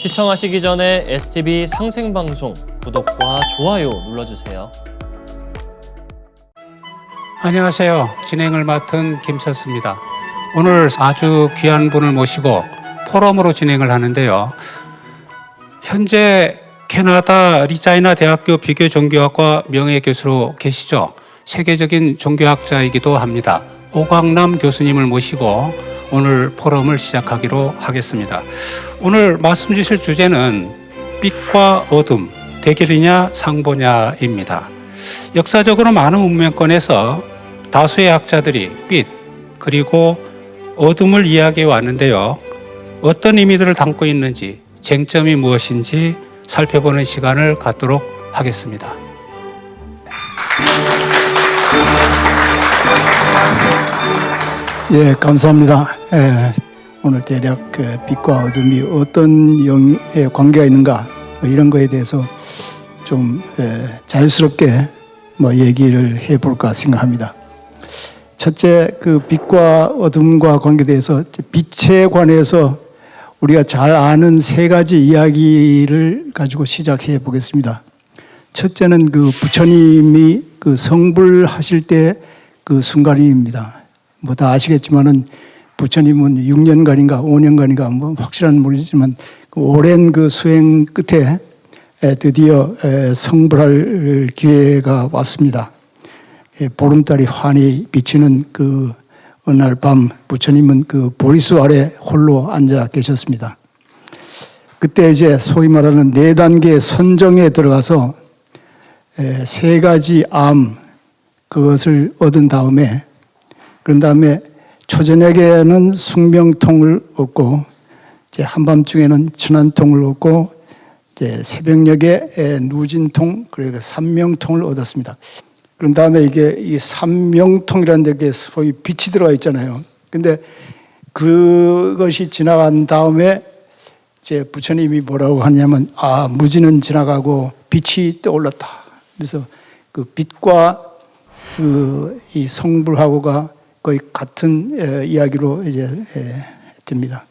시청하시기 전에 STV 상생방송 구독과 좋아요 눌러주세요. 안녕하세요. 진행을 맡은 김철수입니다. 오늘 아주 귀한 분을 모시고 포럼으로 진행을 하는데요. 현재 캐나다 리자이나 대학교 비교종교학과 명예교수로 계시죠. 세계적인 종교학자이기도 합니다. 오광남 교수님을 모시고 오늘 포럼을 시작하기로 하겠습니다. 오늘 말씀 주실 주제는 빛과 어둠, 대결이냐 상보냐입니다. 역사적으로 많은 문명권에서 다수의 학자들이 빛 그리고 어둠을 이야기해 왔는데요. 어떤 의미들을 담고 있는지, 쟁점이 무엇인지 살펴보는 시간을 갖도록 하겠습니다. 예, 감사합니다. 오늘 대략 빛과 어둠이 어떤 관계가 있는가 이런 거에 대해서 좀 자연스럽게 얘기를 해볼까 생각합니다. 첫째, 그 빛과 어둠과 관계에 대해서 빛에 관해서 우리가 잘 아는 세 가지 이야기를 가지고 시작해 보겠습니다. 첫째는 그 부처님이 그 성불하실 때 그 순간입니다. 다 아시겠지만은 부처님은 6년간인가 5년간인가 확실한 모르지만 그 오랜 그 수행 끝에 드디어 성불할 기회가 왔습니다. 보름달이 환히 비치는 그 어느 날 밤 부처님은 그 보리수 아래 홀로 앉아 계셨습니다. 그때 이제 소위 말하는 4단계 선정에 들어가서 3가지 암 그것을 얻은 다음에 그런 다음에 초저녁에는 숙명통을 얻고 이제 한밤중에는 천안통을 얻고 이제 새벽녘에 누진통 그리고 삼명통을 얻었습니다. 그런 다음에 이게 이 삼명통이라는 데 소위 빛이 들어가 있잖아요. 근데 그것이 지나간 다음에 이제 부처님이 뭐라고 하냐면 무지는 지나가고 빛이 떠올랐다. 그래서 그 빛과 이 성불하고가 거의 같은 이야기로 이제 됩니다.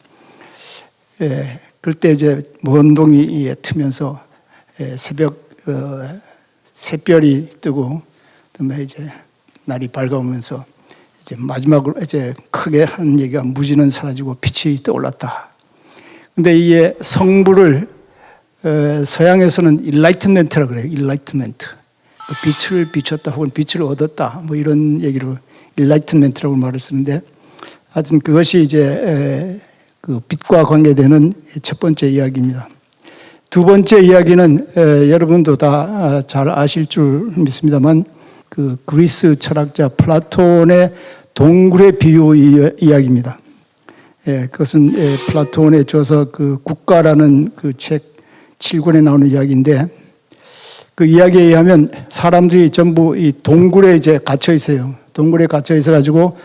그때 이제 먼 동이 트면서 새벽 새별이 뜨고 그다음에 이제 날이 밝아오면서 이제 마지막으로 이제 크게 하는 얘기가 무지는 사라지고 빛이 떠올랐다. 근데 이게 성불을 서양에서는 enlightenment라고 그래요. enlightenment. 빛을 비췄다 혹은 빛을 얻었다 이런 얘기로 enlightenment라고 말을 쓰는데 하여튼 그것이 이제 그 빛과 관계되는 첫 번째 이야기입니다. 두 번째 이야기는 여러분도 다 잘 아실 줄 믿습니다만 그 그리스 철학자 플라톤의 동굴의 비유 이야기입니다. 그것은 플라톤의 저서 그 국가라는 그 책 7권에 나오는 이야기인데 그 이야기에 의하면 사람들이 전부 이 동굴에 이제 갇혀 있어요. 동굴에 갇혀 있어 가지고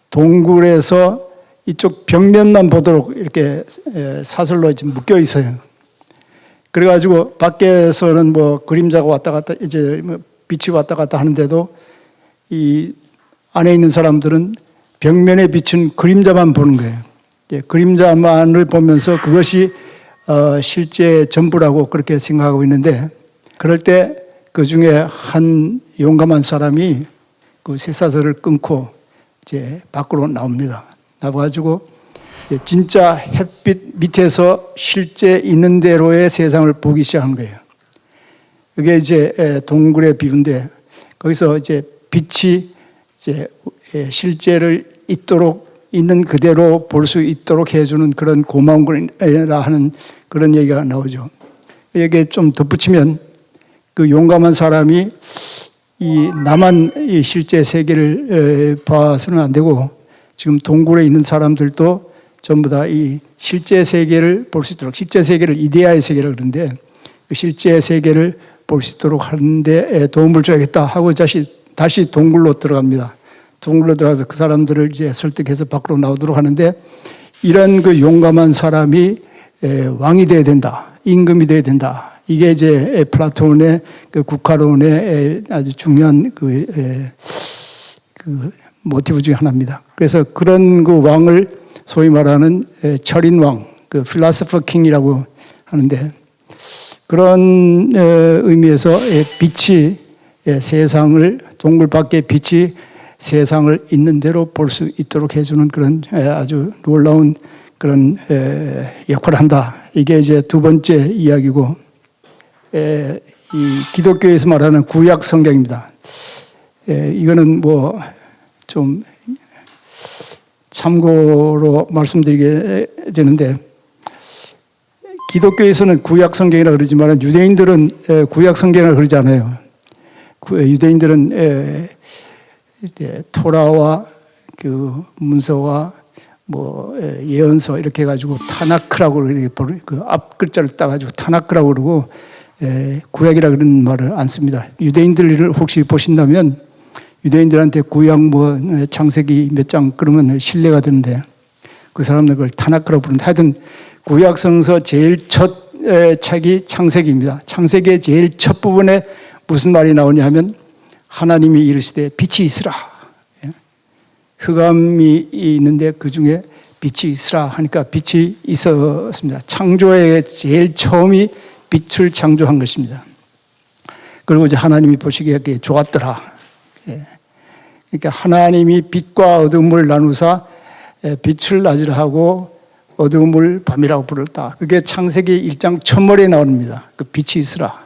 동굴에서 이쪽 벽면만 보도록 이렇게 사슬로 이제 묶여 있어요. 그래 가지고 밖에서는 그림자가 왔다 갔다 이제 빛이 왔다 갔다 하는데도 이 안에 있는 사람들은 벽면에 비친 그림자만 보는 거예요. 그림자만을 보면서 그것이 실제 전부라고 그렇게 생각하고 있는데 그럴 때 그 중에 한 용감한 사람이 그 쇠사슬을 끊고 이제 밖으로 나옵니다. 나와가지고 이제 진짜 햇빛 밑에서 실제 있는 대로의 세상을 보기 시작한 거예요. 그게 이제 동굴의 비유인데 거기서 이제 빛이 이제 실제를 있도록 있는 그대로 볼 수 있도록 해주는 그런 고마운 거라 하는 그런 얘기가 나오죠. 여기에 좀 덧붙이면 그 용감한 사람이 나만 이 실제 세계를 봐서는 안 되고 지금 동굴에 있는 사람들도 전부 다 이 실제 세계를 볼 수 있도록 실제 세계를 이데아의 세계라고 그러는데 그 실제 세계를 볼 수 있도록 하는데 도움을 줘야겠다 하고 다시 동굴로 들어갑니다. 동굴로 들어가서 그 사람들을 이제 설득해서 밖으로 나오도록 하는데 이런 그 용감한 사람이 왕이 돼야 된다. 임금이 돼야 된다. 이게 이제 플라톤의 그 국가론의 아주 중요한 그 모티브 중에 하나입니다. 그래서 그런 그 왕을 소위 말하는 철인왕, 그 필라소퍼 킹이라고 하는데 그런 의미에서 빛이 세상을 동굴 밖에 빛이 세상을 있는 대로 볼 수 있도록 해주는 그런 아주 놀라운 그런 역할을 한다. 이게 이제 두 번째 이야기고 이 기독교에서 말하는 구약 성경입니다. 이거는 뭐 좀 참고로 말씀드리게 되는데 기독교에서는 구약 성경이라 그러지만 유대인들은 구약 성경이라 그러지 않아요. 유대인들은 토라와 그 문서와 뭐 예언서 이렇게 해가지고 타나크라고 그 앞 글자를 따가지고 타나크라고 그러고 구약이라 그런 말을 안 씁니다. 유대인들을 혹시 보신다면 유대인들한테 구약 뭐 창세기 몇 장 그러면 신뢰가 되는데 그 사람들 그걸 타나크라고 부르는데 하여튼 구약 성서 제일 첫 책이 창세기입니다. 창세기의 제일 첫 부분에 무슨 말이 나오냐 하면 하나님이 이르시되 빛이 있으라. 흑암이 있는데 그 중에 빛이 있으라 하니까 빛이 있었습니다. 창조의 제일 처음이 빛을 창조한 것입니다. 그리고 이제 하나님이 보시기에 좋았더라. 그러니까 하나님이 빛과 어둠을 나누사 빛을 낮이라 하고 어둠을 밤이라고 부르다. 그게 창세기 1장 첫머리에 나옵니다. 그 빛이 있으라.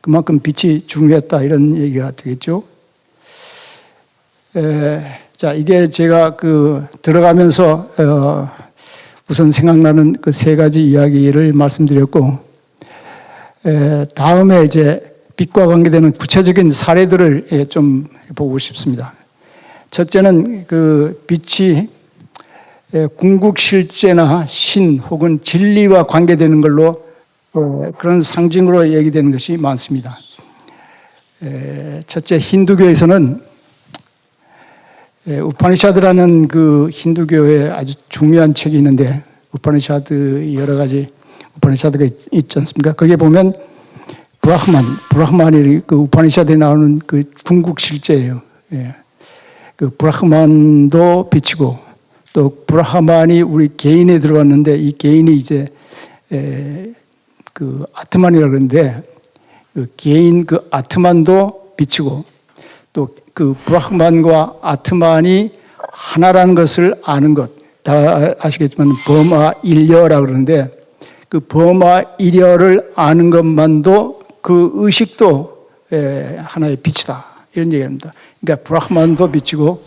그만큼 빛이 중요했다 이런 얘기가 되겠죠. 자, 이게 제가 그 들어가면서 우선 생각나는 그 세 가지 이야기를 말씀드렸고 다음에 이제 빛과 관계되는 구체적인 사례들을 좀 보고 싶습니다. 첫째는 그 빛이 궁극실제나 신 혹은 진리와 관계되는 걸로 그런 상징으로 얘기되는 것이 많습니다. 첫째 힌두교에서는 우파니샤드라는 그 힌두교의 아주 중요한 책이 있는데 우파니샤드 여러 가지 우파니샤드가 있지 않습니까? 거기에 보면 브라흐만이 그 우파니샤드에 나오는 그 궁극실제예요. 그 브라흐만도 빛이고 또 브라흐만이 우리 개인에 들어왔는데 이 개인이 이제 그 아트만이라고 그러는데 그 개인 그 아트만도 빛이고 또 그 브라흐만과 아트만이 하나라는 것을 아는 것 다 아시겠지만 범아일려라고 그러는데 그 범아일려를 아는 것만도 그 의식도 하나의 빛이다 이런 얘기합니다. 그러니까 브라흐만도 빛이고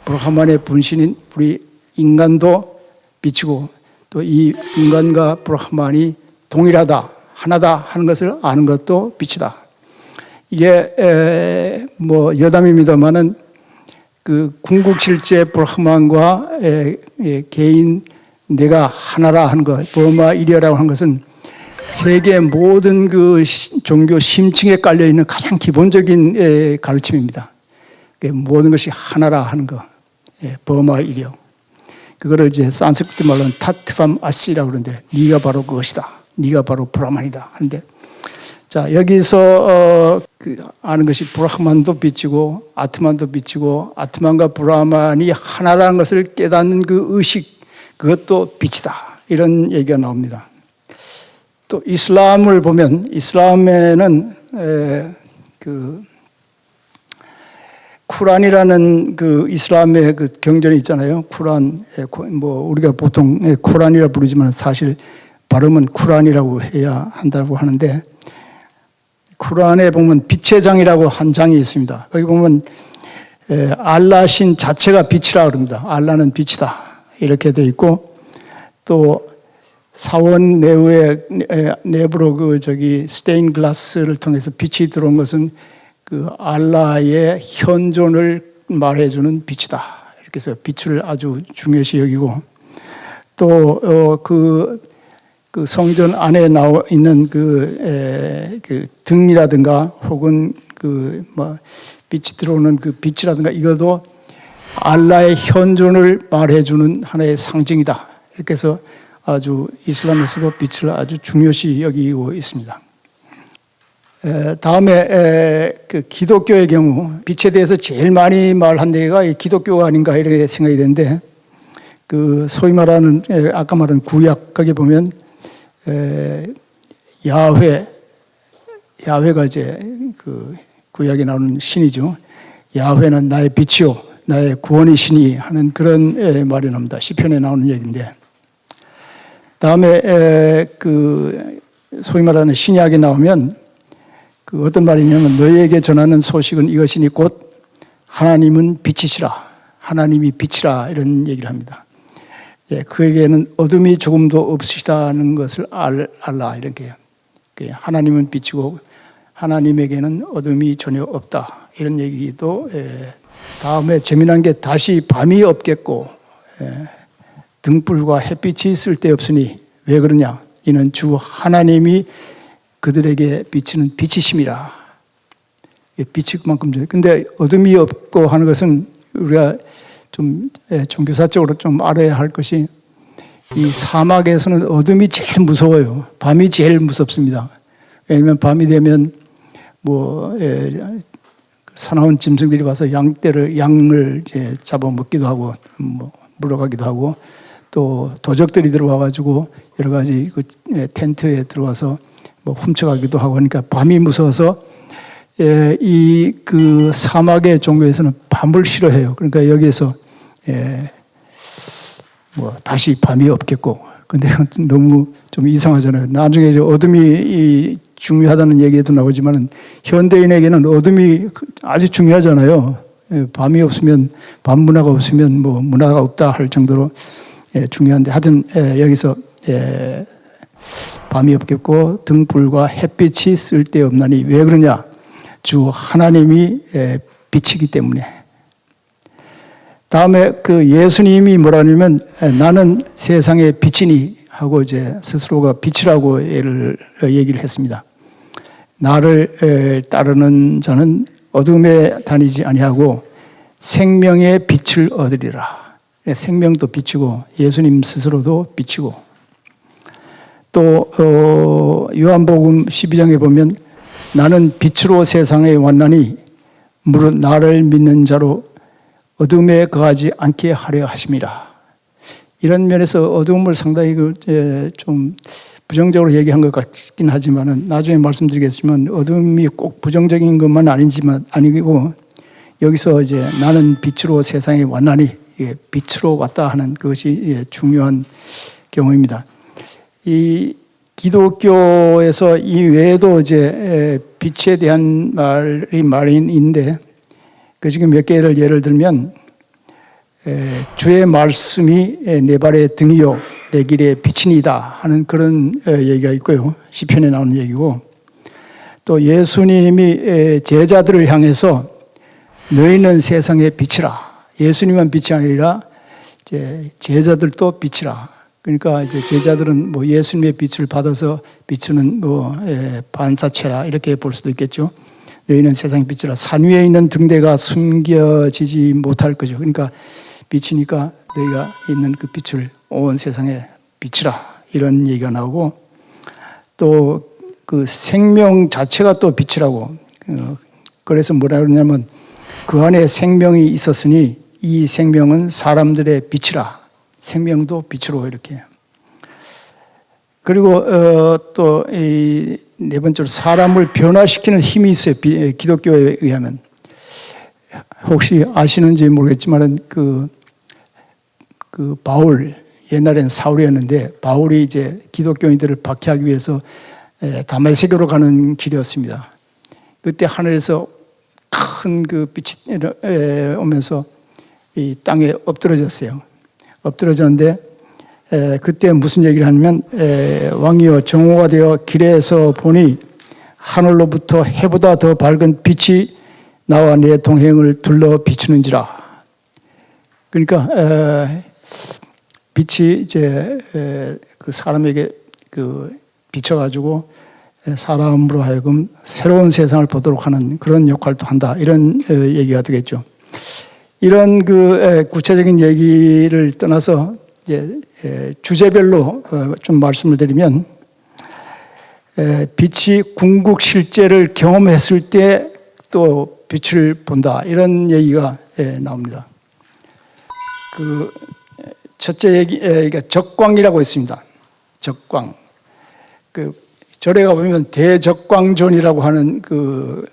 브라흐만의 분신인 우리 인간도 빛이고 또 이 인간과 브라흐만이 동일하다 하나다 하는 것을 아는 것도 빛이다. 이게 뭐 여담입니다만은 그 궁극실제 브라흐만과 개인 내가 하나라 하는 것, 범아일려라고 하는 것은 세계 모든 그 종교 심층에 깔려 있는 가장 기본적인 가르침입니다. 모든 것이 하나라 하는 것, 범아일려. 그거를 이제 산스크리트 말로는 타트밤 아시라고 그러는데 네가 바로 그것이다. 네가 바로 브라만이다 하는데 자 여기서 그 아는 것이 브라흐만도 빛이고 아트만도 빛이고 아트만과 브라만이 하나라는 것을 깨닫는 그 의식 그것도 빛이다 이런 얘기가 나옵니다. 또 이슬람을 보면 이슬람에는 그 쿠란이라는 그 이슬람의 그 경전이 있잖아요. 쿠란 뭐 우리가 보통 코란이라 부르지만 사실 발음은 쿠란이라고 해야 한다고 하는데 쿠란에 보면 빛의 장이라고 한 장이 있습니다. 거기 보면 알라 신 자체가 빛이라고 합니다. 알라는 빛이다 이렇게 돼 있고 또 사원 내부로 그 저기 스테인 글라스를 통해서 빛이 들어온 것은 그 알라의 현존을 말해주는 빛이다. 이렇게 해서 빛을 아주 중요시 여기고 또 그 성전 안에 나와 있는 그 등이라든가 혹은 그 뭐 빛이 들어오는 그 빛이라든가 이것도 알라의 현존을 말해주는 하나의 상징이다. 이렇게 해서 아주 이슬람에서도 빛을 아주 중요시 여기고 있습니다. 다음에 그 기독교의 경우 빛에 대해서 제일 많이 말한 데가 기독교가 아닌가 이렇게 생각이 되는데 그 소위 말하는 아까 말한 구약 거기 보면 야훼가 이제 그 구약에 나오는 신이죠. 야훼는 나의 빛이요 나의 구원이시니 하는 그런 말이 나옵니다. 시편에 나오는 얘기인데, 다음에 그 소위 말하는 신약에 나오면 그 어떤 말이냐면 너희에게 전하는 소식은 이것이니 곧 하나님은 빛이시라, 하나님이 빛이라, 이런 얘기를 합니다. 예, 그에게는 어둠이 조금도 없으시다는 것을 알라, 이렇게. 하나님은 빛이고 하나님에게는 어둠이 전혀 없다, 이런 얘기도. 다음에 재미난 게 다시 밤이 없겠고 등불과 햇빛이 쓸데없으니 왜 그러냐, 이는 주 하나님이 그들에게 비치는 빛이심이라. 빛이 그만큼 좋아요. 근데 어둠이 없고 하는 것은 우리가 좀 종교사적으로 좀 알아야 할 것이, 이 사막에서는 어둠이 제일 무서워요. 밤이 제일 무섭습니다. 왜냐하면 밤이 되면 사나운 짐승들이 와서 양을 잡아먹기도 하고 물어가기도 하고, 또 도적들이 들어와가지고 여러 가지 그 텐트에 들어와서 훔쳐가기도 하고 하니까 밤이 무서워서 이 그 사막의 종교에서는 밤을 싫어해요. 그러니까 여기에서 다시 밤이 없겠고, 근데 너무 좀 이상하잖아요. 나중에 이제 어둠이 중요하다는 얘기도 나오지만은 현대인에게는 어둠이 아주 중요하잖아요. 밤이 없으면, 밤 문화가 없으면 문화가 없다 할 정도로 중요한데, 하여튼 여기서 밤이 없겠고 등불과 햇빛이 쓸데없나니 왜 그러냐, 주 하나님이 빛이기 때문에. 다음에 그 예수님이 뭐라 하냐면 나는 세상의 빛이니 하고 이제 스스로가 빛이라고 얘기를 했습니다. 나를 따르는 자는 어둠에 다니지 아니하고 생명의 빛을 얻으리라. 생명도 빛이고 예수님 스스로도 빛이고, 또 요한복음 12장에 보면 나는 빛으로 세상에 왔나니 무릇 나를 믿는 자로 어둠에 거하지 않게 하려 하심이라. 이런 면에서 어둠을 상당히 좀 부정적으로 얘기한 것 같긴 하지만은 나중에 말씀드리겠지만 어둠이 꼭 부정적인 것만 아니고 여기서 이제 나는 빛으로 세상에 왔나니 빛으로 왔다 하는 그것이 중요한 경우입니다. 이 기독교에서 이 외에도 이제 빛에 대한 말이 있는데, 그 지금 몇 개를 예를 들면 주의 말씀이 내 발의 등이요 내 길의 빛이니다 하는 그런 얘기가 있고요. 시편에 나오는 얘기고, 또 예수님이 제자들을 향해서 너희는 세상의 빛이라. 예수님만 빛이 아니라 제자들도 빛이라. 그러니까 이제 제자들은 예수님의 빛을 받아서 비추는 반사체라, 이렇게 볼 수도 있겠죠. 너희는 세상의 빛이라. 산 위에 있는 등대가 숨겨지지 못할 거죠. 그러니까 빛이니까 너희가 있는 그 빛을 온 세상에 빛이라, 이런 얘기가 나오고, 또 그 생명 자체가 또 빛이라고. 그래서 뭐라 그러냐면 그 안에 생명이 있었으니 이 생명은 사람들의 빛이라. 생명도 빛으로, 이렇게. 그리고 또 네 번째로 사람을 변화시키는 힘이 있어요. 기독교에 의하면. 혹시 아시는지 모르겠지만 그 바울, 옛날엔 사울이었는데 바울이 이제 기독교인들을 박해하기 위해서 다메섹으로 가는 길이었습니다. 그때 하늘에서 큰 그 빛이 오면서 이 땅에 엎드러졌어요. 엎드러졌는데 그때 무슨 얘기를 하냐면 왕이여 정오가 되어 길에서 보니 하늘로부터 해보다 더 밝은 빛이 나와 내 동행을 둘러 비추는지라. 그러니까 빛이 이제 그 사람에게 비춰가지고 사람으로 하여금 새로운 세상을 보도록 하는 그런 역할도 한다, 이런 얘기가 되겠죠. 이런 구체적인 얘기를 떠나서 이제 주제별로 좀 말씀을 드리면, 빛이 궁극 실제를 경험했을 때 또 빛을 본다, 이런 얘기가 나옵니다. 첫째 얘기가 적광이라고 있습니다. 적광. 절에 가보면 대적광존이라고 하는 그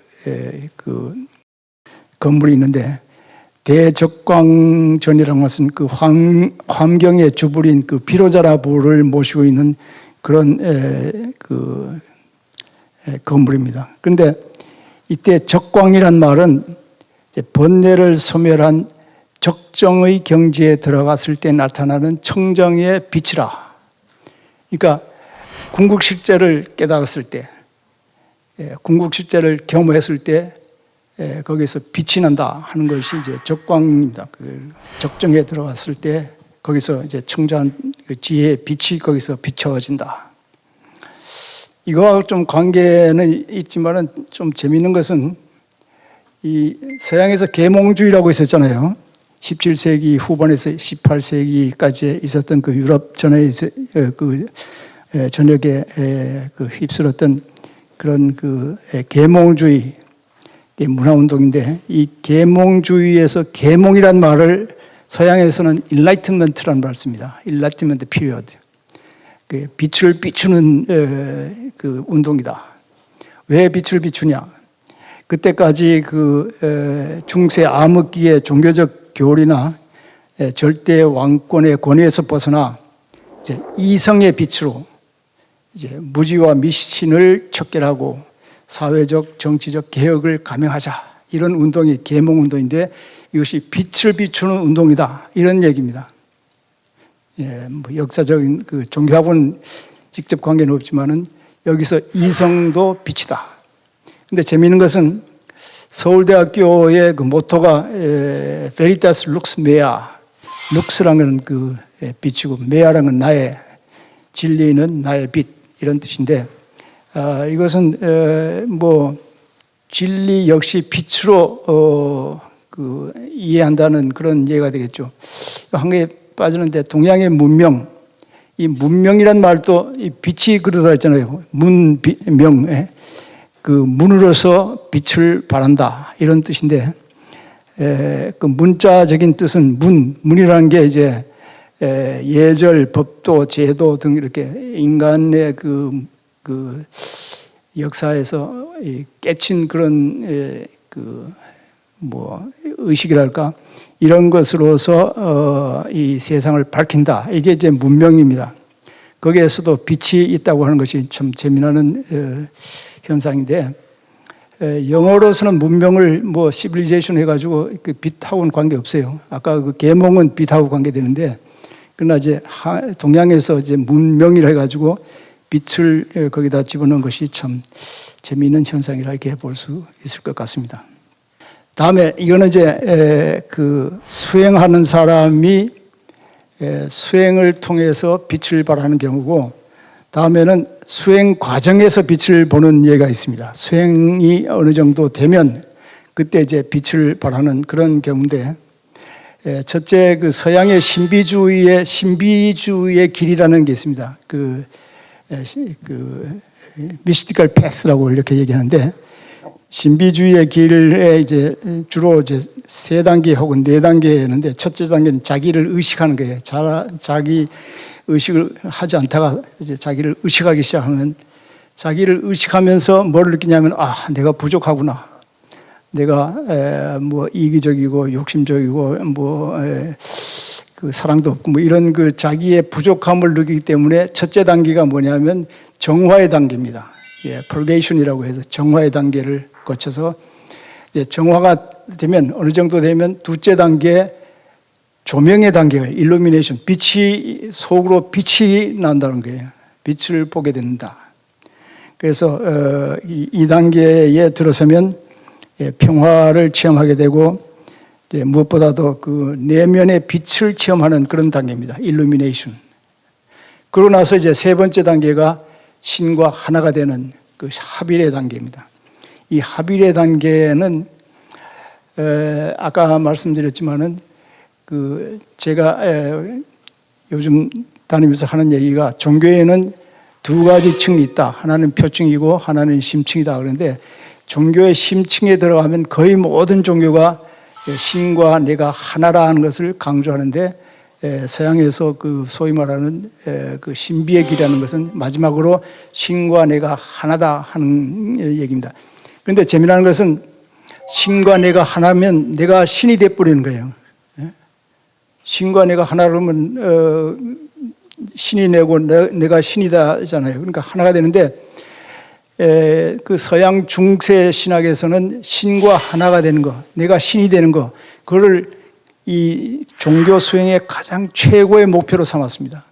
건물이 있는데, 대적광존이라는 것은 그 환경의 주불인 그 비로자라 부를 모시고 있는 그런 건물입니다. 그런데 이때 적광이란 말은 번뇌를 소멸한 적정의 경지에 들어갔을 때 나타나는 청정의 빛이라. 그러니까 궁극실제를 깨달았을 때, 궁극실제를 겸했을 때 거기서 빛이 난다 하는 것이 이제 적광입니다. 그 적정에 들어갔을 때 거기서 이제 청정한 그 지혜의 빛이 거기서 비춰진다. 이거하고 좀 관계는 있지만은 좀 재미있는 것은 이 서양에서 계몽주의라고 있었잖아요. 17세기 후반에서 18세기까지 있었던 그 유럽 전역에 그 휩쓸었던 그런 그 계몽주의 문화운동인데, 이 계몽주의에서 계몽이란 말을 서양에서는 enlightenment라는 말을 씁니다. enlightenment period. 그 빛을 비추는 그 운동이다. 왜 빛을 비추냐? 그때까지 그 중세 암흑기의 종교적 교리나 절대 왕권의 권위에서 벗어나 이제 이성의 빛으로 이제 무지와 미신을 척결하고 사회적 정치적 개혁을 감행하자, 이런 운동이 계몽 운동인데, 이것이 빛을 비추는 운동이다, 이런 얘기입니다. 뭐 역사적인 그 종교하고는 직접 관계는 없지만은 여기서 이성도 빛이다. 근데 재미있는 것은 서울대학교의 그 모토가 Veritas Lux Mea, 룩스라는 그 빛이고 메아라는 나의, 진리는 나의 빛, 이런 뜻인데, 이것은 뭐 진리 역시 빛으로 그 이해한다는 그런 예가 되겠죠. 한 개 빠지는데, 동양의 문명, 이 문명이란 말도 이 빛이 그러다 했잖아요. 문명, 그 문으로서 빛을 발한다, 이런 뜻인데, 그 문자적인 뜻은 문이라는 게 이제 예절, 법도, 제도 등 이렇게 인간의 그 역사에서 깨친 그런 뭐 의식이랄까, 이런 것으로서 이 세상을 밝힌다. 이게 이제 문명입니다. 거기에서도 빛이 있다고 하는 것이 참 재미나는 현상인데, 영어로서는 문명을 뭐 시빌리제이션 해가지고 그 빛하고는 관계 없어요. 아까 그 계몽은 빛하고 관계되는데, 그러나 이제 동양에서 이제 문명이라 해가지고 빛을 거기다 집어넣은 것이 참 재미있는 현상이라 이렇게 볼 수 있을 것 같습니다. 다음에 이거는 이제 그 수행하는 사람이 수행을 통해서 빛을 발하는 경우고, 다음에는 수행 과정에서 빛을 보는 예가 있습니다. 수행이 어느 정도 되면 그때 이제 빛을 발하는 그런 경우인데, 첫째 그 서양의 신비주의의 길이라는 게 있습니다. 그 미스티컬 패스라고 이렇게 얘기하는데, 신비주의의 길에 이제 주로 이제 3단계 혹은 4단계였는데, 첫째 단계는 자기를 의식하는 거예요. 자기 의식을 하지 않다가 이제 자기를 의식하기 시작하면, 자기를 의식하면서 뭘 느끼냐면, 내가 부족하구나. 내가 뭐 이기적이고 욕심적이고 뭐 그 사랑도 없고 뭐 이런 그 자기의 부족함을 느끼기 때문에, 첫째 단계가 뭐냐면 정화의 단계입니다. purgation이라고 해서 정화의 단계를 거쳐서 이제 정화가 되면, 어느 정도 되면 둘째 단계 조명의 단계가 illumination, 빛이 속으로 빛이 난다는 거예요. 빛을 보게 된다. 그래서 이 단계에 들어서면 평화를 체험하게 되고, 무엇보다도 그 내면의 빛을 체험하는 그런 단계입니다. illumination. 그러고 나서 이제 세 번째 단계가 신과 하나가 되는 그 합일의 단계입니다. 이 합일의 단계는 아까 말씀드렸지만은 그 제가 요즘 다니면서 하는 얘기가, 종교에는 두 가지 층이 있다. 하나는 표층이고 하나는 심층이다. 그런데 종교의 심층에 들어가면 거의 모든 종교가 신과 내가 하나라는 것을 강조하는데, 서양에서 그 소위 말하는 그 신비의 길이라는 것은 마지막으로 신과 내가 하나다 하는 얘기입니다. 그런데 재미나는 것은 신과 내가 하나면 내가 신이 돼버리는 거예요. 신과 내가 하나라면 신이 내고 내가 신이다잖아요. 그러니까 하나가 되는데 그 서양 중세 신학에서는 신과 하나가 되는 거, 내가 신이 되는 거, 그거를 이 종교 수행의 가장 최고의 목표로 삼았습니다.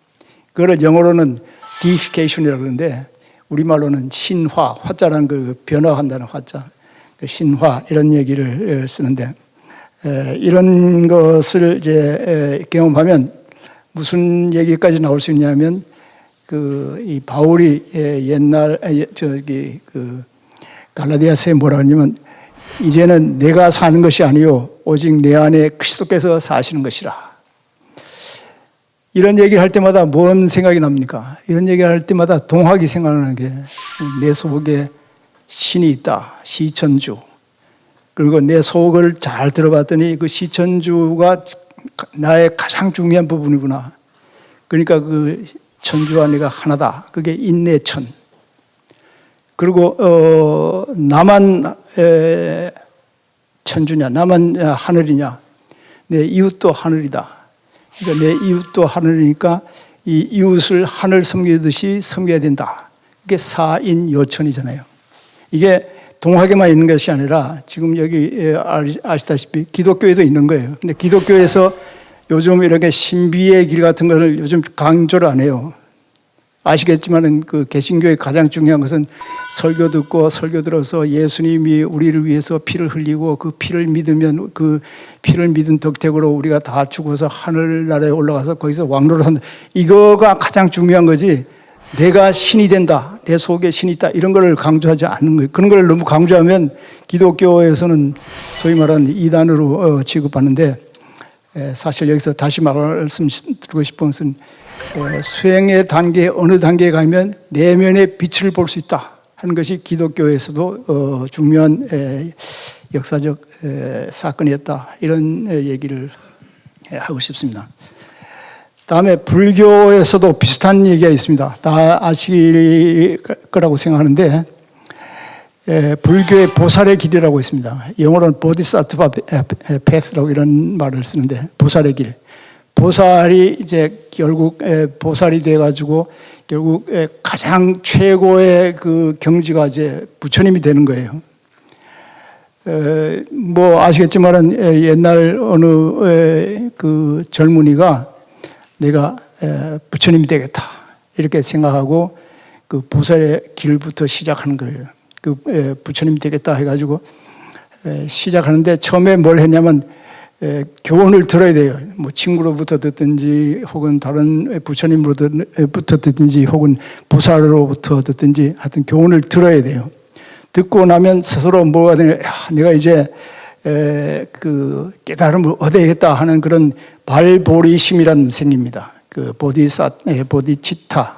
그거를 영어로는 deification이라고 그러는데 우리말로는 신화, 화자라는 그 변화한다는 화자, 그 신화 이런 얘기를 쓰는데 이런 것을 이제 경험하면 무슨 얘기까지 나올 수 있냐면 이 바울이 옛날 그 갈라디아서에 뭐라 하냐면 이제는 내가 사는 것이 아니요 오직 내 안에 그리스도께서 사시는 것이라. 이런 얘기를 할 때마다 뭔 생각이 납니까? 이런 얘기를 할 때마다 동학이 생각나는 게 내 속에 신이 있다. 시천주. 그리고 내 속을 잘 들어봤더니 그 시천주가 나의 가장 중요한 부분이구나. 그러니까 그 천주와 내가 하나다. 그게 인내천. 그리고 나만 천주냐, 나만 하늘이냐, 내 이웃도 하늘이다. 그러니까 내 이웃도 하늘이니까 이 이웃을 하늘 섬기듯이 섬겨야 된다. 이게 사인요천이잖아요. 이게 동학에만 있는 것이 아니라 지금 여기 아시다시피 기독교에도 있는 거예요. 근데 기독교에서 요즘 이렇게 신비의 길 같은 것을 요즘 강조를 안 해요. 아시겠지만은 그 개신교의 가장 중요한 것은 설교 듣고 설교 들어서 예수님이 우리를 위해서 피를 흘리고 그 피를 믿으면 그 피를 믿은 덕택으로 우리가 다 죽어서 하늘나라에 올라가서 거기서 왕로로 산다. 이거가 가장 중요한 거지. 내가 신이 된다. 내 속에 신이 있다. 이런 걸 강조하지 않는 거예요. 그런 걸 너무 강조하면 기독교에서는 소위 말하는 이단으로 취급하는데 사실 여기서 다시 말씀드리고 싶은 것은 수행의 단계 어느 단계에 가면 내면의 빛을 볼 수 있다 하는 것이 기독교에서도 중요한 역사적 사건이었다 이런 얘기를 하고 싶습니다. 다음에 불교에서도 비슷한 얘기가 있습니다. 다 아실 거라고 생각하는데 불교의 보살의 길이라고 있습니다. 영어로는 보디사트바 패스라고 이런 말을 쓰는데 보살의 길. 보살이 이제 결국 보살이 돼가지고 결국 가장 최고의 그 경지가 이제 부처님이 되는 거예요. 뭐 아시겠지만은 옛날 어느 그 젊은이가 내가 부처님이 되겠다 이렇게 생각하고 그 보살의 길부터 시작하는 거예요. 그 부처님이 되겠다 해가지고 시작하는데 처음에 뭘 했냐면 교훈을 들어야 돼요. 뭐 친구로부터 듣든지 혹은 다른 부처님으로부터 듣든지 혹은 보살로부터 듣든지 하여튼 교훈을 들어야 돼요. 듣고 나면 스스로 뭐가 되냐, 내가 이제 그 깨달음을 얻어야겠다 하는 그런 발보리심이란 생깁니다. 그 보디치타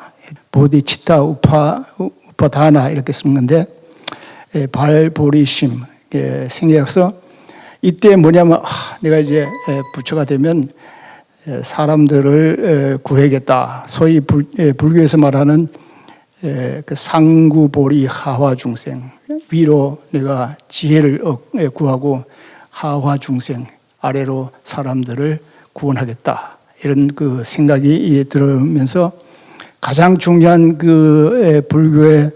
우파다나 이렇게 쓰는 건데 발보리심 생겨서 이때 뭐냐면 내가 이제 부처가 되면 사람들을 구해야겠다. 소위 불교에서 말하는 그 상구보리 하화중생 위로 내가 지혜를 구하고 하화중생 아래로 사람들을 구원하겠다. 이런 그 생각이 들으면서 가장 중요한 그 불교의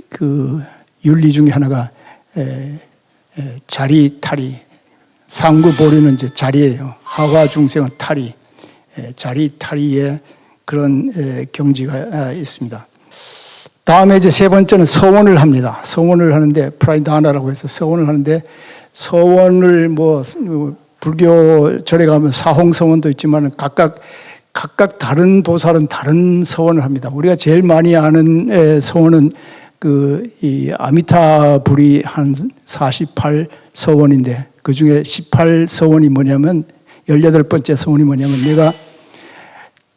그 윤리 중에 하나가 자리, 탈이. 상구보리는 이제 자리예요. 하화 중생은 탈이. 자리, 탈이의 그런 경지가 있습니다. 다음에 이제 세 번째는 서원을 합니다. 서원을 하는데, 프라이다나라고 해서 서원을 하는데, 서원을 뭐, 불교 절에 가면 사홍서원도 있지만 각각 다른 보살은 다른 서원을 합니다. 우리가 제일 많이 아는 서원은 이 아미타불이 한 48서원인데 그 중에 18서원이 뭐냐면 18번째 서원이 뭐냐면 내가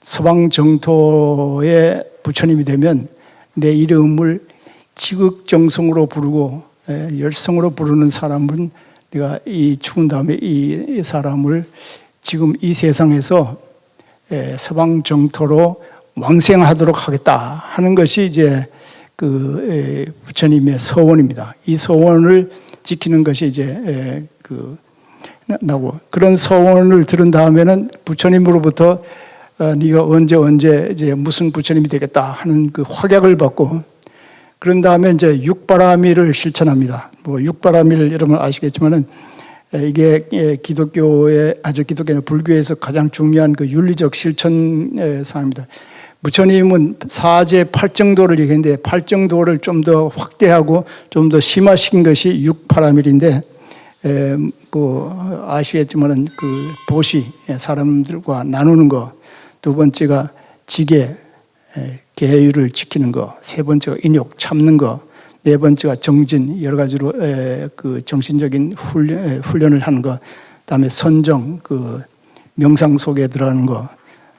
서방 정토의 부처님이 되면 내 이름을 지극정성으로 부르고 열성으로 부르는 사람은 내가 이 죽은 다음에 이 사람을 지금 이 세상에서 서방 정토로 왕생하도록 하겠다 하는 것이 이제 그 부처님의 서원입니다. 이 서원을 지키는 것이 이제 나고 그런 서원을 들은 다음에는 부처님으로부터 네가 언제 이제 무슨 부처님이 되겠다 하는 그 확약을 받고 그런 다음에 이제 육바라밀을 실천합니다. 뭐 육바라밀 여러분 아시겠지만은 이게 기독교의 기독교나 불교에서 가장 중요한 그 윤리적 실천 사항입니다. 부처님은 사제 팔정도를 얘기했는데 팔정도를 좀 더 확대하고 좀 더 심화시킨 것이 육바라밀인데 뭐 아시겠지만은 그 보시 사람들과 나누는 거, 두 번째가 지계 계율을 지키는 거, 세 번째가 인욕 참는 거, 네 번째가 정진 여러 가지로 그 정신적인 훈련을 하는 거, 그다음에 선정 그 명상 속에 들어가는 거,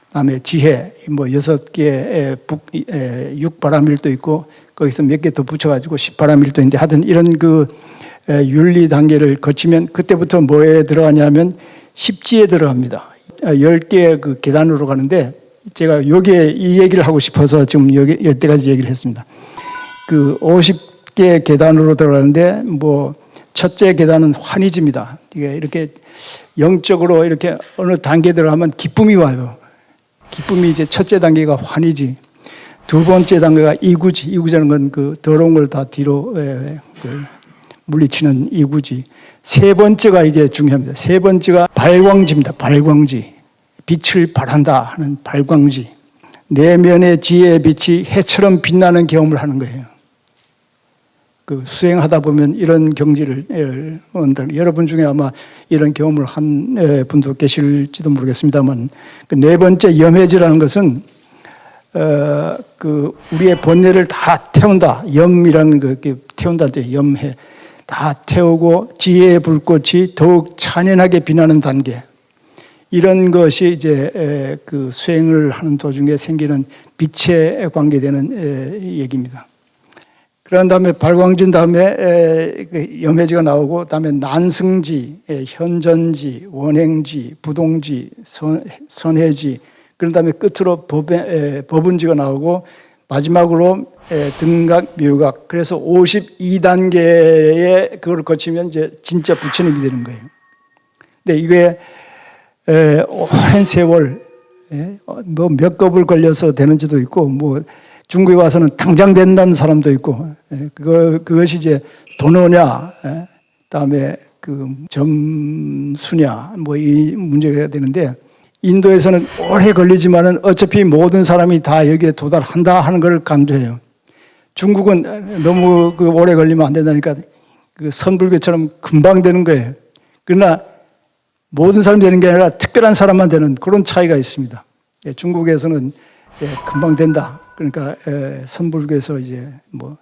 그다음에 지혜 뭐 6개의 육바라밀도 있고 거기서 몇 개 더 붙여가지고 10바라밀도 있는데 하여튼 이런 그 윤리 단계를 거치면 그때부터 뭐에 들어가냐면 십지에 들어갑니다. 10개의 그 계단으로 가는데 제가 여기에 이 얘기를 하고 싶어서 지금 여기까지 얘기를 했습니다. 그 50개 계단으로 들어가는데 뭐 첫째 계단은 환희지입니다. 이게 이렇게 영적으로 이렇게 어느 단계 들어가면 기쁨이 와요. 기쁨이 이제 첫째 단계가 환희지. 두 번째 단계가 이구지. 이구지라는 건 그 더러운 걸 다 뒤로 물리치는 이구지. 세 번째가 이게 중요합니다. 세 번째가 발광지입니다. 발광지. 빛을 발한다 하는 발광지. 내면의 지혜의 빛이 해처럼 빛나는 경험을 하는 거예요. 그 수행하다 보면 이런 경지를 얻는다. 여러분 중에 아마 이런 경험을 한 분도 계실지도 모르겠습니다만, 그 네 번째 염해지라는 것은 그 우리의 번뇌를 다 태운다. 염이라는 그 태운다 때 염해 다 태우고 지혜의 불꽃이 더욱 찬연하게 빛나는 단계. 이런 것이 이제 그 수행을 하는 도중에 생기는 빛에 관계되는 얘기입니다. 그런 다음에 발광진 다음에 염해지가 나오고 다음에 난승지, 현전지, 원행지, 부동지, 선해지, 그런 다음에 끝으로 법운지가 나오고 마지막으로 등각, 묘각. 그래서 52단계에 그걸 거치면 이제 진짜 부처님이 되는 거예요. 근데 이게 오랜 세월 뭐 몇 겁을 걸려서 되는지도 있고 뭐 중국에 와서는 당장 된다는 사람도 있고 그것이 이제 도노냐 그다음에 그 점수냐 뭐 이 문제가 되는데 인도에서는 오래 걸리지만은 어차피 모든 사람이 다 여기에 도달한다 하는 걸 강조해요. 중국은 너무 그 오래 걸리면 안 된다니까 그 선불교처럼 금방 되는 거예요. 그러나 모든 사람이 되는 게 아니라 특별한 사람만 되는 그런 차이가 있습니다. 중국에서는 금방 된다. 그러니까 선불교에서 이제 뭐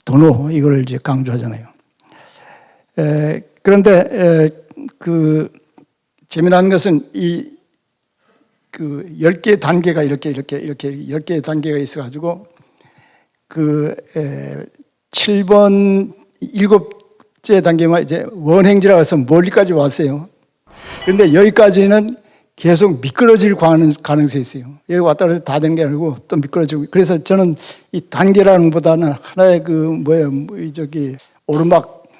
도노 이걸 이제 강조하잖아요. 그런데 그 재미난 것은 이 그 10개의 단계가 이렇게 10개의 단계가 있어가지고 그 7번 7째 단계만 이제 원행지라고 해서 멀리까지 왔어요. 그런데 여기까지는 계속 미끄러질 가능성이 있어요. 여기 왔다 그래서 다 된 게 아니고 또 미끄러지고. 그래서 저는 이 단계라는 것보다는 하나의 그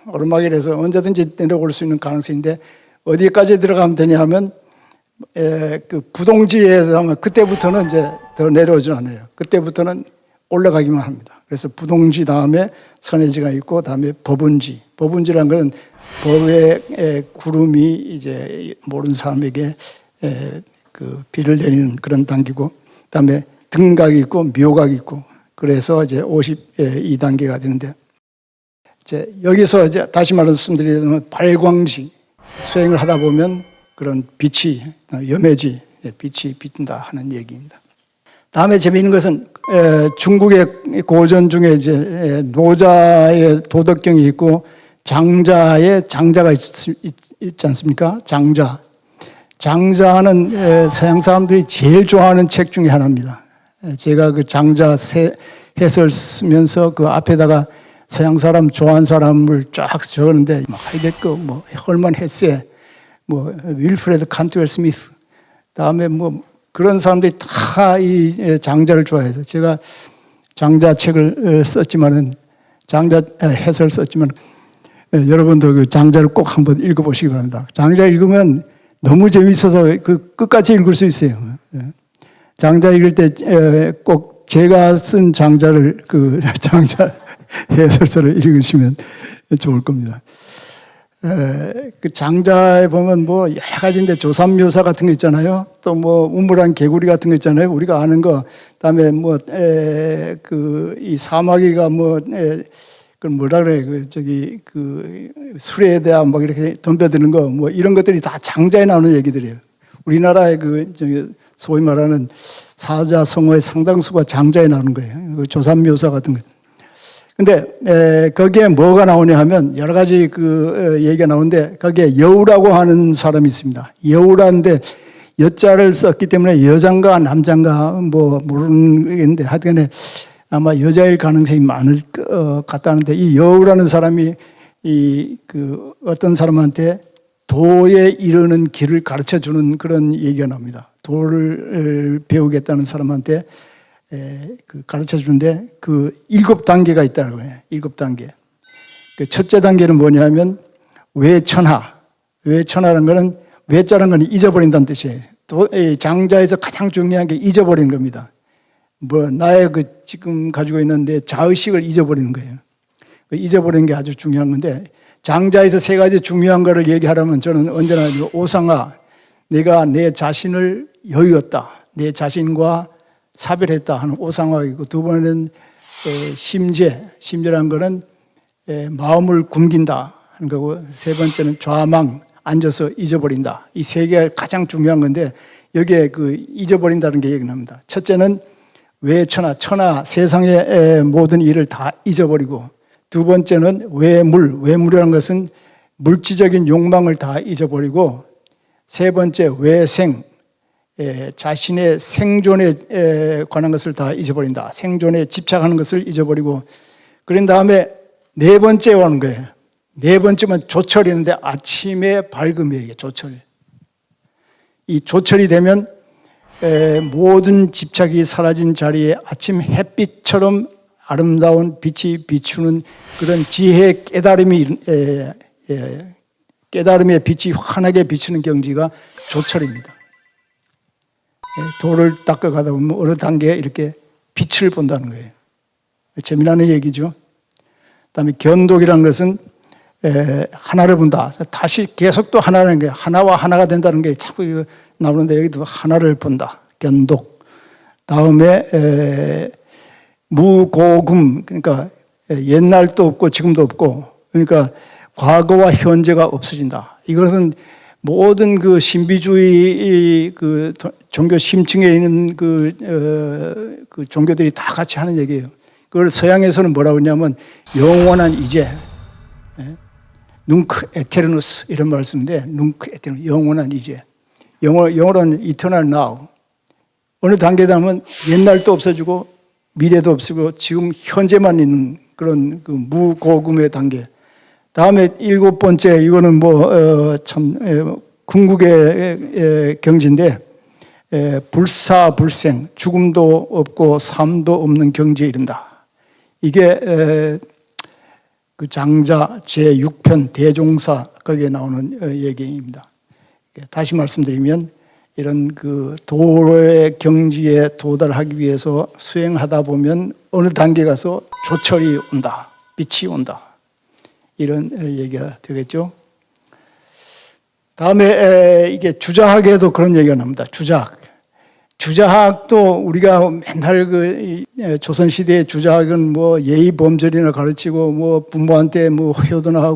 오르막이라서 언제든지 내려올 수 있는 가능성인데 어디까지 들어가면 되냐 하면 그 부동지에 하면 그때부터는 이제 더 내려오지 않아요. 그때부터는 올라가기만 합니다. 그래서 부동지 다음에 선해지가 있고 다음에 법운지. 법운지라는 건 법의 구름이 이제 모르는 사람에게 그 비를 내리는 그런 단계고, 그다음에 등각이 있고 묘각이 있고, 그래서 이제 52단계가 되는데, 이제 여기서 이제 다시 말씀드리면 발광지 수행을 하다 보면 그런 빛이 염해지 빛이 빛다 하는 얘기입니다. 다음에 재미있는 것은 중국의 고전 중에 이제 노자의 도덕경이 있고 장자의 장자가 있지 않습니까? 장자는 서양 사람들이 제일 좋아하는 책 중에 하나입니다. 제가 그 장자 해설 쓰면서 그 앞에다가 서양 사람 좋아하는 사람을 쫙 적었는데 하이데거, 뭐 헐만 헤세, 뭐 윌프레드 칸트웰 스미스, 다음에 뭐 그런 사람들이 다 이 장자를 좋아해서 제가 장자 책을 썼지만은 장자 해설 썼지만 여러분도 그 장자를 꼭 한번 읽어보시기 바랍니다. 장자 읽으면 너무 재미있어서 그 끝까지 읽을 수 있어요. 장자 읽을 때 꼭 제가 쓴 장자를 그 장자 해설서를 읽으시면 좋을 겁니다. 그 장자에 보면 뭐 여러 가지인데 조삼 묘사 같은 거 있잖아요. 또 뭐 우물안 개구리 같은 거 있잖아요. 우리가 아는 거. 그다음에 뭐 그 이 사마귀가 뭐 그 뭐라 그래 그 술에 대한 막 이렇게 덤벼드는 거 뭐 이런 것들이 다 장자에 나오는 얘기들이에요. 우리나라의 그 저기 소위 말하는 사자성어의 상당수가 장자에 나오는 거예요. 그 조삼 묘사 같은 거. 근데 거기에 뭐가 나오냐 하면 여러 가지 그 얘기가 나오는데 거기에 여우라고 하는 사람이 있습니다. 여우라는데 여자를 썼기 때문에 여잔가 남잔가 뭐 모르는데 하여튼간에 아마 여자일 가능성이 많을 것 같다는데 이 여우라는 사람이 이 그 어떤 사람한테 도에 이르는 길을 가르쳐 주는 그런 얘기가 나옵니다. 도를 배우겠다는 사람한테 그 가르쳐 주는데 그 7단계가 있다는 거예요. 7단계. 그 첫째 단계는 뭐냐면 외천하. 외천하라는 거는 외자라는 건 잊어버린다는 뜻이에요. 또 장자에서 가장 중요한 게 잊어버리는 겁니다. 뭐 나의 그 지금 가지고 있는 내 자의식을 잊어버리는 거예요. 잊어버리는 게 아주 중요한 건데 장자에서 세 가지 중요한 거를 얘기하려면 저는 언제나 오상하, 내가 내 자신을 여유었다. 내 자신과 사별했다 하는 오상학이고, 두 번은 심재, 심재라는 거는 마음을 굶긴다 하는 거고, 세 번째는 좌망, 앉아서 잊어버린다. 이 세 개가 가장 중요한 건데 여기에 그 잊어버린다는 게 얘기합니다. 첫째는 외천하, 천하, 세상의 모든 일을 다 잊어버리고, 두 번째는 외물, 외물이라는 것은 물질적인 욕망을 다 잊어버리고, 세 번째 외생, 자신의 생존에 관한 것을 다 잊어버린다. 생존에 집착하는 것을 잊어버리고, 그런 다음에 네 번째 오는 거예요. 네 번째면 조철이는데 아침의 밝음이에요. 조철. 이 조철이 되면 모든 집착이 사라진 자리에 아침 햇빛처럼 아름다운 빛이 비추는 그런 지혜의 깨달음의 빛이 환하게 비치는 경지가 조철입니다. 돌을 닦아가다 보면 어느 단계에 이렇게 빛을 본다는 거예요. 재미나는 얘기죠. 그다음에 견독이라는 것은 하나를 본다. 다시 계속 또 하나라는 게, 하나와 하나가 된다는 게 자꾸 나오는데 여기도 하나를 본다. 견독. 다음에 무고금, 그러니까 옛날도 없고 지금도 없고, 그러니까 과거와 현재가 없어진다. 이것은 모든 그 신비주의 그 종교 심층에 있는 그 종교들이 다 같이 하는 얘기예요. 그걸 서양에서는 뭐라고 하냐면 영원한 이제, 눅 에테르누스 이런 말을 쓰는데, 눅 에테르누스, 영원한 이제. 영어로는 eternal now. 어느 단계에 가면 옛날도 없어지고 미래도 없어지고 지금 현재만 있는 그런 그 무고금의 단계. 다음에 7번째, 이거는 참 궁극의 경지인데, 불사불생, 죽음도 없고 삶도 없는 경지에 이른다. 이게 그 장자 제6편 대종사 거기에 나오는 얘기입니다. 다시 말씀드리면 이런 그 도의 경지에 도달하기 위해서 수행하다 보면 어느 단계 가서 조철이 온다, 빛이 온다, 이런 얘기가 되겠죠. 다음에 이게 주자학에도 그런 얘기가 나옵니다. 주자학도 우리가 맨날 그 조선시대의 주자학은 뭐 예의범절이나 가르치고 뭐 부모한테 뭐 효도나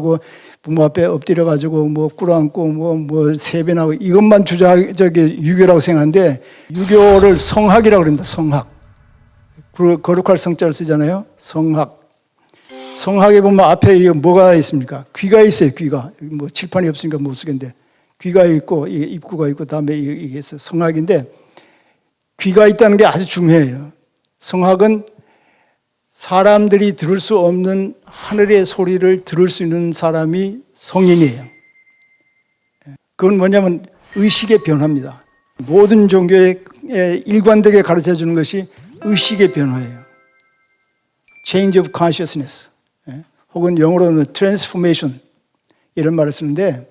부모 앞에 엎드려가지고 뭐 꿇어앉고 뭐 세배나고 이것만 유교라고 생각하는데, 유교를 성학이라고 그럽니다. 성학. 거룩할 성자를 쓰잖아요. 성학. 성학에 보면 앞에 이게 뭐가 있습니까? 귀가 있어요. 귀가. 뭐 칠판이 없으니까 못 쓰겠는데 귀가 있고 입구가 있고 다음에 이게 있어요. 성학인데 귀가 있다는 게 아주 중요해요. 성학은 사람들이 들을 수 없는 하늘의 소리를 들을 수 있는 사람이 성인이에요. 그건 뭐냐면 의식의 변화입니다. 모든 종교에 일관되게 가르쳐 주는 것이 의식의 변화예요. Change of consciousness. 혹은 영어로는 transformation 이런 말을 쓰는데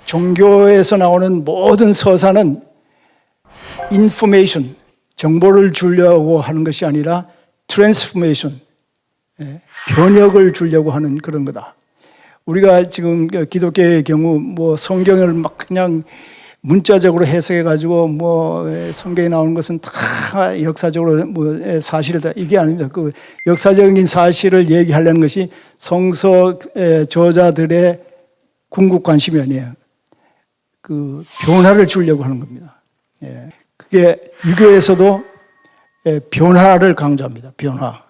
종교에서 나오는 모든 서사는 information, 정보를 주려고 하는 것이 아니라 transformation, 변혁을 주려고 하는 그런 거다. 우리가 지금 기독교의 경우 뭐 성경을 막 그냥 문자적으로 해석해 가지고 뭐 성경에 나오는 것은 다 역사적으로 뭐 사실이다 이게 아닙니다. 그 역사적인 사실을 얘기하려는 것이 성서 저자들의 궁극 관심이 아니에요. 그 변화를 주려고 하는 겁니다. 그게 유교에서도 변화를 강조합니다. 변화.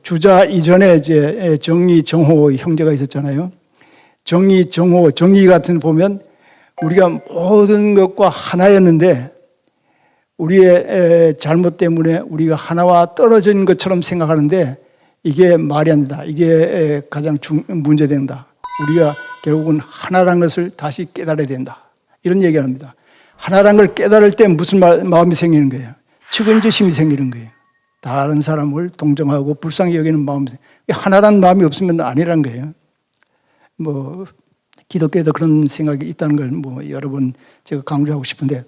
주자 이전에 이제 정의, 정호 형제가 있었잖아요. 정의, 정호, 정의 같은 보면 우리가 모든 것과 하나였는데 우리의 잘못 때문에 우리가 하나와 떨어진 것처럼 생각하는데 이게 말이 안 된다. 이게 가장 문제된다. 우리가 결국은 하나라는 것을 다시 깨달아야 된다. 이런 얘기를 합니다. 하나라는 걸 깨달을 때 무슨 마음이 생기는 거예요? 측은지심이 생기는 거예요. 다른 사람을 동정하고 불쌍히 여기는 마음이 하나라는 마음이 없으면 아니라는 거예요. 뭐 기독교에도 그런 생각이 있다는 걸 뭐 여러 번 제가 강조하고 싶은데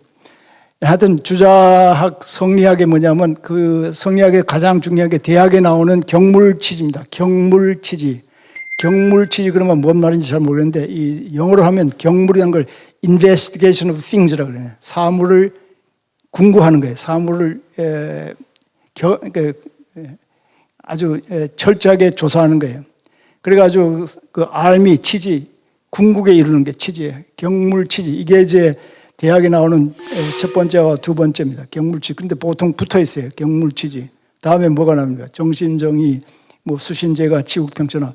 하여튼 주자학 성리학이 뭐냐면 그 성리학의 가장 중요한 게 대학에 나오는 경물치지입니다. 경물치지. 경물치지 그러면 뭔 말인지 잘 모르겠는데 이 영어로 하면 경물이라는 걸 investigation of things라고 그래요. 사물을 궁구하는 거예요. 사물을 아주 철저하게 조사하는 거예요. 그래가지고 그 알미 치지 궁극에 이르는 게 치지예요. 경물치지 이게 이제 대학에 나오는 첫 번째와 두 번째입니다. 경물치지. 근데 보통 붙어 있어요. 경물치지. 다음에 뭐가 나옵니까? 정신정의, 뭐 수신제가, 지국평천화.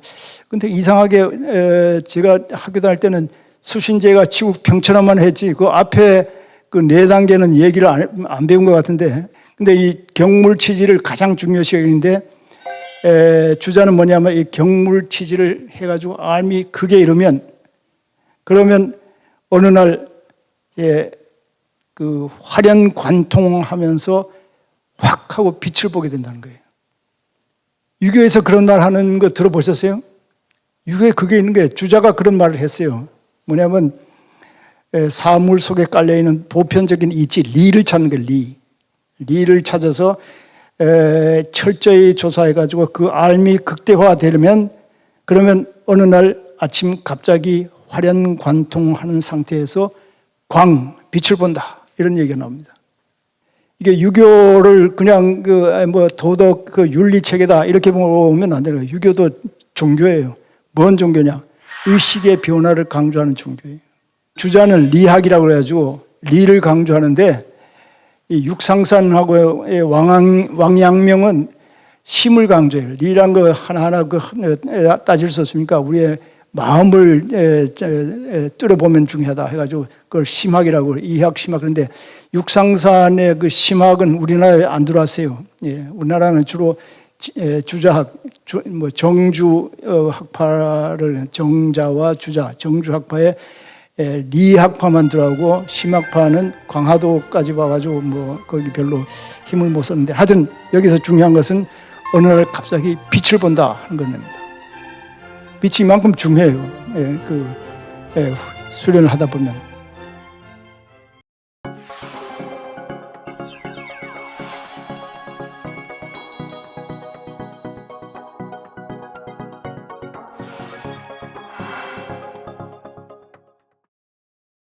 근데 이상하게 제가 학교 다닐 때는 수신제가 지국평천화만 했지 그 앞에 그 네 단계는 얘기를 안 배운 것 같은데 근데 이 경물치지를 가장 중요시 여기는데 주자는 뭐냐면 이 경물치지를 해가지고 알미 극에 이르면 그러면 어느 날 그 활연관통하면서 확 하고 빛을 보게 된다는 거예요. 유교에서 그런 말 하는 거 들어보셨어요? 유교에 그게 있는 거예요. 주자가 그런 말을 했어요. 뭐냐면 사물 속에 깔려있는 보편적인 이치, 리를 찾는 거예요. 리를 찾아서 철저히 조사해가지고 그 알미 극대화되려면 그러면 어느 날 아침 갑자기 활연관통하는 상태에서 빛을 본다. 이런 얘기가 나옵니다. 이게 유교를 그냥 뭐 도덕 윤리 체계다 이렇게 보면 안 되는 거예요. 유교도 종교예요. 뭔 종교냐? 의식의 변화를 강조하는 종교예요. 주자는 리학이라고 그래가지고 리를 강조하는데 이 육상산하고의 왕양명은 심을 강조해요. 리란 거 하나하나 따질 수 없습니까? 우리의 마음을 뚫어보면 중요하다 해가지고 그걸 심학이라고 이학 심학. 그런데 육상산의 그 심학은 우리나라에 안 들어왔어요. 우리나라는 주로 주자학, 뭐 정주 학파를 정자와 주자, 정주 학파에 리학파만 들어가고 심학파는 광화도까지 와가지고 뭐 거기 별로 힘을 못 썼는데 하여튼 여기서 중요한 것은 어느 날 갑자기 빛을 본다 하는 겁니다. 빛이 이만큼 중요해요. 수련을 하다 보면.